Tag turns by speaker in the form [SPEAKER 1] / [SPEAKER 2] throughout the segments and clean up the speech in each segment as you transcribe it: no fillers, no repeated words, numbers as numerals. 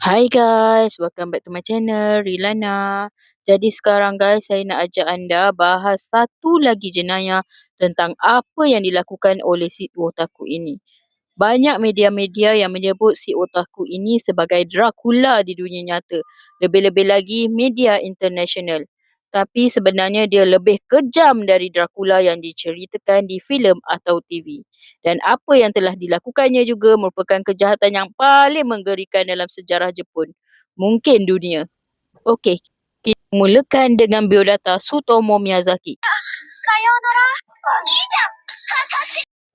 [SPEAKER 1] Hai guys, welcome back to my channel, Rilana. Jadi sekarang guys, saya nak ajak anda bahas satu lagi jenayah tentang apa yang dilakukan oleh si otaku ini. Banyak media-media yang menyebut si otaku ini sebagai Dracula di dunia nyata. Lebih-lebih lagi media international. Tapi sebenarnya dia lebih kejam dari Dracula yang diceritakan di filem atau TV. Dan apa yang telah dilakukannya juga merupakan kejahatan yang paling menggerikan dalam sejarah Jepun. Mungkin dunia. Okey, kita mulakan dengan biodata Tsutomu Miyazaki.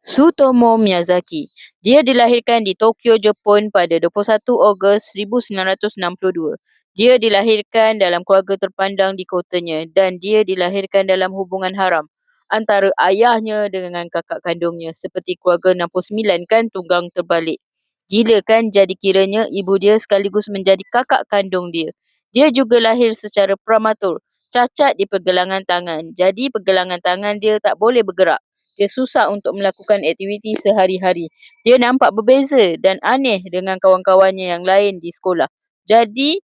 [SPEAKER 1] Tsutomu Miyazaki. Dia dilahirkan di Tokyo, Jepun pada 21 Ogos 1962. Dia dilahirkan dalam keluarga terpandang di kotanya dan dia dilahirkan dalam hubungan haram antara ayahnya dengan kakak kandungnya seperti keluarga 69 kan tunggang terbalik. Gila kan, jadi kiranya ibu dia sekaligus menjadi kakak kandung dia. Dia juga lahir secara prematur, cacat di pergelangan tangan. Jadi pergelangan tangan dia tak boleh bergerak. Dia susah untuk melakukan aktiviti sehari-hari. Dia nampak berbeza dan aneh dengan kawan-kawannya yang lain di sekolah. Jadi,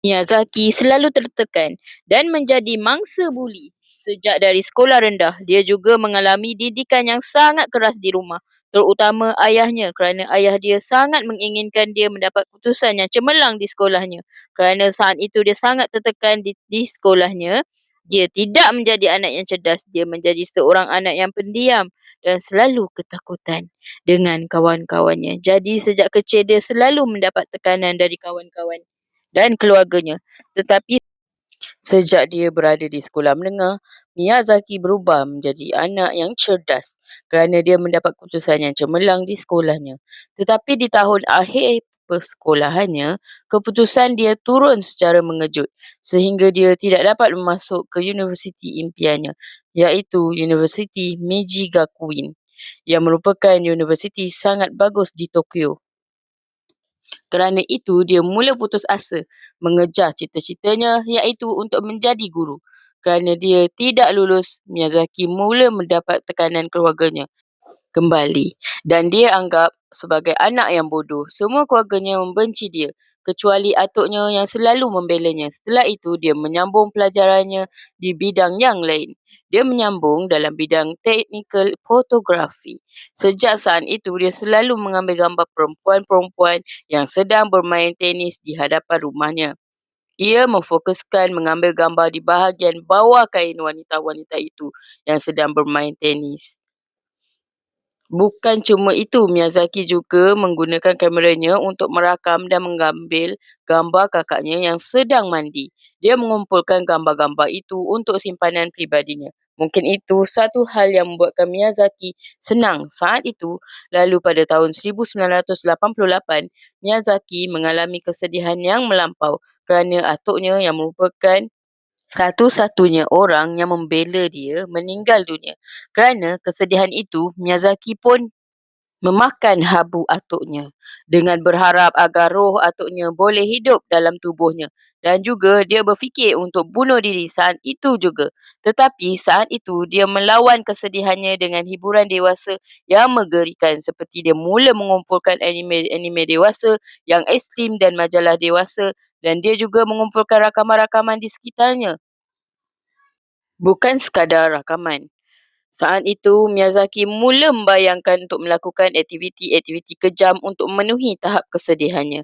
[SPEAKER 1] Miyazaki selalu tertekan dan menjadi mangsa buli. Sejak dari sekolah rendah, dia juga mengalami didikan yang sangat keras di rumah. Terutama ayahnya kerana ayah dia sangat menginginkan dia mendapat keputusan yang cemerlang di sekolahnya. Kerana saat itu dia sangat tertekan di sekolahnya, dia tidak menjadi anak yang cerdas. Dia menjadi seorang anak yang pendiam dan selalu ketakutan dengan kawan-kawannya. Jadi sejak kecil dia selalu mendapat tekanan dari kawan-kawan dan keluarganya. Tetapi sejak dia berada di sekolah menengah, Miyazaki berubah menjadi anak yang cerdas kerana dia mendapat keputusan yang cemerlang di sekolahnya. Tetapi di tahun akhir persekolahannya, keputusan dia turun secara mengejut sehingga dia tidak dapat masuk ke universiti impiannya, iaitu Universiti Meiji Gakuin yang merupakan universiti sangat bagus di Tokyo. Kerana itu, dia mula putus asa mengejar cita-citanya iaitu untuk menjadi guru. Kerana dia tidak lulus, Miyazaki mula mendapat tekanan keluarganya kembali. Dan dia anggap sebagai anak yang bodoh. Semua keluarganya membenci dia, kecuali atuknya yang selalu membelanya. Setelah itu, dia menyambung pelajarannya di bidang yang lain. Dia menyambung dalam bidang teknikal fotografi. Sejak saat itu, dia selalu mengambil gambar perempuan-perempuan yang sedang bermain tenis di hadapan rumahnya. Ia memfokuskan mengambil gambar di bahagian bawah kain wanita-wanita itu yang sedang bermain tenis. Bukan cuma itu, Miyazaki juga menggunakan kameranya untuk merakam dan mengambil gambar kakaknya yang sedang mandi. Dia mengumpulkan gambar-gambar itu untuk simpanan pribadinya. Mungkin itu satu hal yang membuatkan Miyazaki senang saat itu. Lalu pada tahun 1988, Miyazaki mengalami kesedihan yang melampau kerana atuknya yang merupakan satu-satunya orang yang membela dia meninggal dunia. Kerana kesedihan itu, Miyazaki pun memakan habu atuknya dengan berharap agar roh atuknya boleh hidup dalam tubuhnya. Dan juga dia berfikir untuk bunuh diri saat itu juga. Tetapi saat itu dia melawan kesedihannya dengan hiburan dewasa yang mengerikan seperti dia mula mengumpulkan anime dewasa yang ekstrim dan majalah dewasa, dan dia juga mengumpulkan rakaman-rakaman di sekitarnya. Bukan sekadar rakaman. Saat itu, Miyazaki mula membayangkan untuk melakukan aktiviti-aktiviti kejam untuk memenuhi tahap kesedihannya.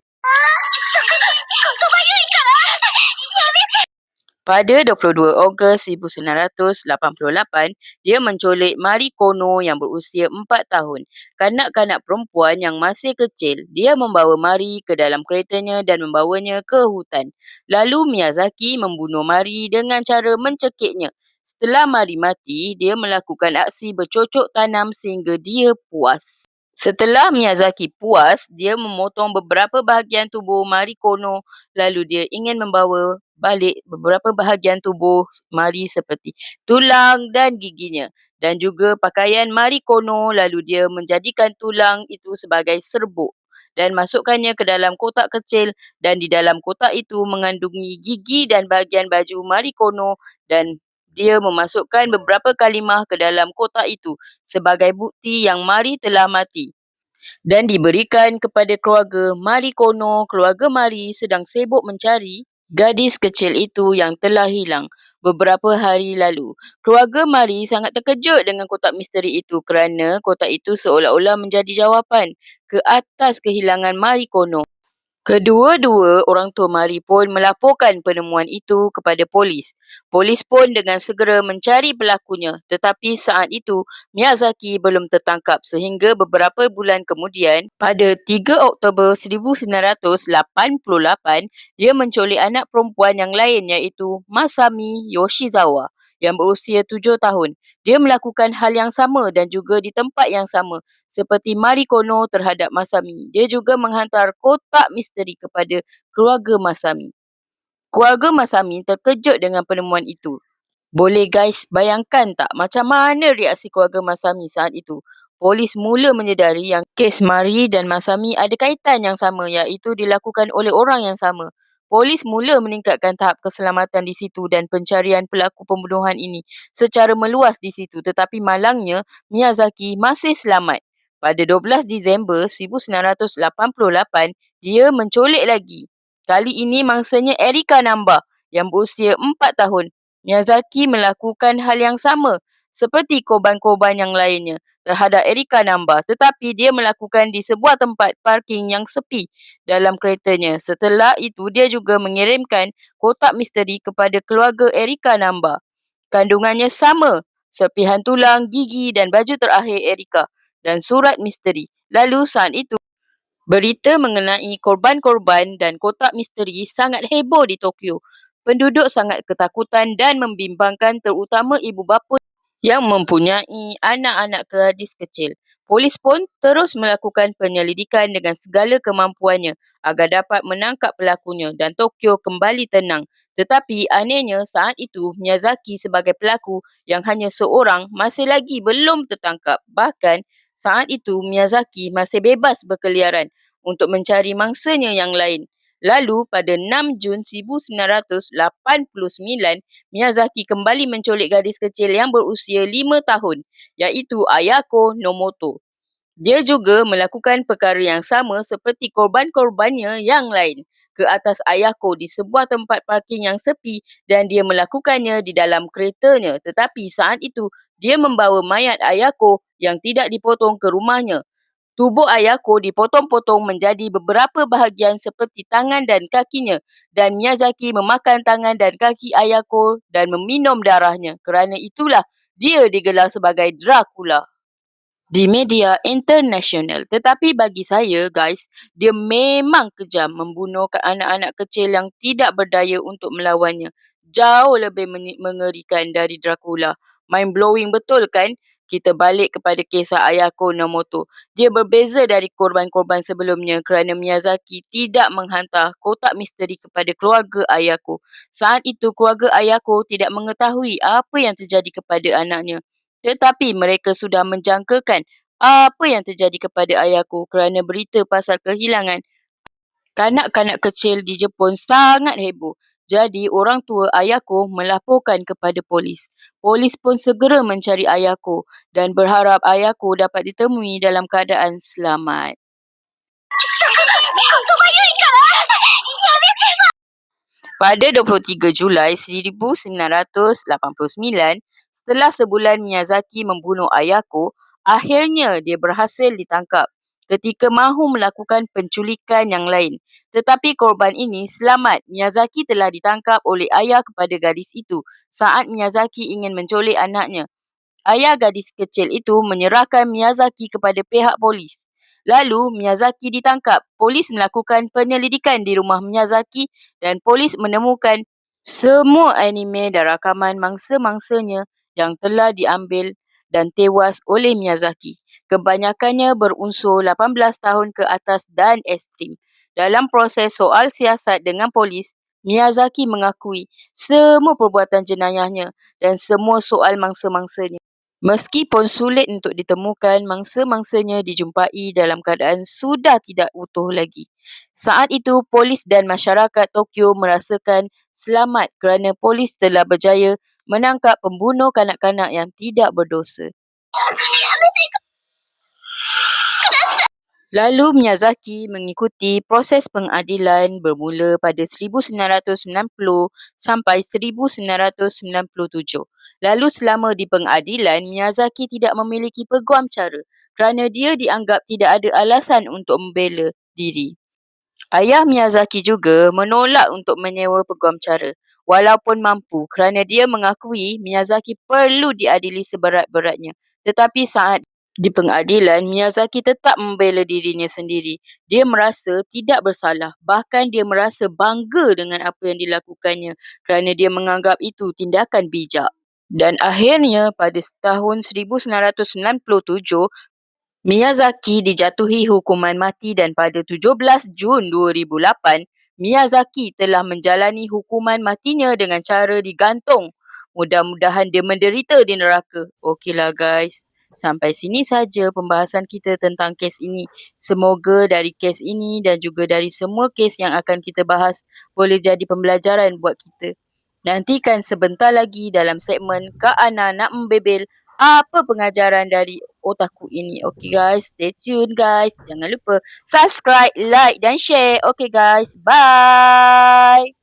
[SPEAKER 1] Pada 22 Ogos 1988, dia menculik Mari Kono yang berusia 4 tahun. Kanak-kanak perempuan yang masih kecil, dia membawa Mari ke dalam keretanya dan membawanya ke hutan. Lalu Miyazaki membunuh Mari dengan cara mencekiknya. Setelah Mari mati, dia melakukan aksi bercocok tanam sehingga dia puas. Setelah Miyazaki puas, dia memotong beberapa bahagian tubuh Mari Kono, lalu dia ingin membawa balik beberapa bahagian tubuh Mari seperti tulang dan giginya dan juga pakaian Mari Kono, lalu dia menjadikan tulang itu sebagai serbuk dan masukkannya ke dalam kotak kecil, dan di dalam kotak itu mengandungi gigi dan bahagian baju Mari Kono, dan dia memasukkan beberapa kalimah ke dalam kotak itu sebagai bukti yang Mari telah mati. dan diberikan kepada keluarga Mari Kono. Keluarga Mari sedang sibuk mencari gadis kecil itu yang telah hilang beberapa hari lalu. Keluarga Mari sangat terkejut dengan kotak misteri itu kerana kotak itu seolah-olah menjadi jawapan ke atas kehilangan Mari Kono. Kedua-dua orang tua Mari pun melaporkan penemuan itu kepada polis. Polis pun dengan segera mencari pelakunya. Tetapi saat itu, Miyazaki belum tertangkap sehingga beberapa bulan kemudian, pada 3 Oktober 1988, dia menculik anak perempuan yang lain iaitu Masami Yoshizawa yang berusia 7 tahun. Dia melakukan hal yang sama dan juga di tempat yang sama seperti Mari Kono terhadap Masami. Dia juga menghantar kotak misteri kepada keluarga Masami. Keluarga Masami terkejut dengan penemuan itu. Boleh guys bayangkan tak macam mana reaksi keluarga Masami saat itu? Polis mula menyedari yang kes Mari dan Masami ada kaitan yang sama iaitu dilakukan oleh orang yang sama. Polis mula meningkatkan tahap keselamatan di situ dan pencarian pelaku pembunuhan ini secara meluas di situ, tetapi malangnya Miyazaki masih selamat. Pada 12 Disember 1988, dia menculik lagi. Kali ini mangsanya Erika Namba yang berusia 4 tahun. Miyazaki melakukan hal yang sama seperti korban-korban yang lainnya terhadap Erika Namba, tetapi dia melakukan di sebuah tempat parking yang sepi dalam keretanya. Setelah itu, dia juga mengirimkan kotak misteri kepada keluarga Erika Namba. Kandungannya sama, serpihan tulang, gigi dan baju terakhir Erika dan surat misteri. Lalu saat itu, berita mengenai korban-korban dan kotak misteri sangat heboh di Tokyo. Penduduk sangat ketakutan dan membimbangkan, terutama ibu bapa yang mempunyai anak-anak gadis kecil. Polis pun terus melakukan penyelidikan dengan segala kemampuannya agar dapat menangkap pelakunya dan Tokyo kembali tenang. Tetapi anehnya saat itu Miyazaki sebagai pelaku yang hanya seorang masih lagi belum tertangkap. Bahkan saat itu Miyazaki masih bebas berkeliaran untuk mencari mangsanya yang lain. Lalu pada 6 Jun 1989, Miyazaki kembali menculik gadis kecil yang berusia 5 tahun, iaitu Ayako Nomoto. Dia juga melakukan perkara yang sama seperti korban-korbannya yang lain ke atas Ayako di sebuah tempat parking yang sepi dan dia melakukannya di dalam keretanya. Tetapi saat itu, dia membawa mayat Ayako yang tidak dipotong ke rumahnya. Tubuh Ayako dipotong-potong menjadi beberapa bahagian seperti tangan dan kakinya dan Miyazaki memakan tangan dan kaki Ayako dan meminum darahnya. Kerana itulah dia digelar sebagai Dracula di media internasional. Tetapi bagi saya guys, dia memang kejam membunuh anak-anak kecil yang tidak berdaya untuk melawannya. Jauh lebih mengerikan dari Dracula. Mind blowing betul kan? Kita balik kepada kisah Ayako Nomoto. Dia berbeza dari korban-korban sebelumnya kerana Miyazaki tidak menghantar kotak misteri kepada keluarga Ayako. Saat itu keluarga Ayako tidak mengetahui apa yang terjadi kepada anaknya. Tetapi mereka sudah menjangkakan apa yang terjadi kepada ayahku kerana berita pasal kehilangan kanak-kanak kecil di Jepun sangat heboh. Jadi orang tua ayahku melaporkan kepada polis. Polis pun segera mencari ayahku dan berharap ayahku dapat ditemui dalam keadaan selamat. Pada 23 Julai 1989, setelah sebulan Miyazaki membunuh Ayako, akhirnya dia berhasil ditangkap ketika mahu melakukan penculikan yang lain. Tetapi korban ini selamat. Miyazaki telah ditangkap oleh ayah kepada gadis itu saat Miyazaki ingin menculik anaknya. Ayah gadis kecil itu menyerahkan Miyazaki kepada pihak polis. Lalu Miyazaki ditangkap. Polis melakukan penyelidikan di rumah Miyazaki dan polis menemukan semua anime dan rakaman mangsa-mangsanya yang telah diambil dan tewas oleh Miyazaki. Kebanyakannya berunsur 18 tahun ke atas dan ekstrim. Dalam proses soal siasat dengan polis, Miyazaki mengakui semua perbuatan jenayahnya dan semua soal mangsa-mangsanya. Meskipun sulit untuk ditemukan, mangsa-mangsanya dijumpai dalam keadaan sudah tidak utuh lagi. Saat itu, polis dan masyarakat Tokyo merasakan selamat kerana polis telah berjaya menangkap pembunuh kanak-kanak yang tidak berdosa. Lalu Miyazaki mengikuti proses pengadilan bermula pada 1990 sampai 1997. Lalu selama di pengadilan, Miyazaki tidak memiliki peguam cara kerana dia dianggap tidak ada alasan untuk membela diri. Ayah Miyazaki juga menolak untuk menyewa peguam cara walaupun mampu kerana dia mengakui Miyazaki perlu diadili seberat-beratnya. Tetapi saat di pengadilan, Miyazaki tetap membela dirinya sendiri. Dia merasa tidak bersalah. Bahkan dia merasa bangga dengan apa yang dilakukannya kerana dia menganggap itu tindakan bijak. Dan akhirnya pada tahun 1997, Miyazaki dijatuhi hukuman mati dan pada 17 Jun 2008, Miyazaki telah menjalani hukuman matinya dengan cara digantung. Mudah-mudahan dia menderita di neraka. Okeylah guys, sampai sini saja pembahasan kita tentang kes ini. Semoga dari kes ini dan juga dari semua kes yang akan kita bahas boleh jadi pembelajaran buat kita. Nantikan sebentar lagi dalam segmen Kak Ana nak membebel apa pengajaran dari otaku ini. Okay guys, stay tune guys. Jangan lupa subscribe, like dan share. Okay guys, bye.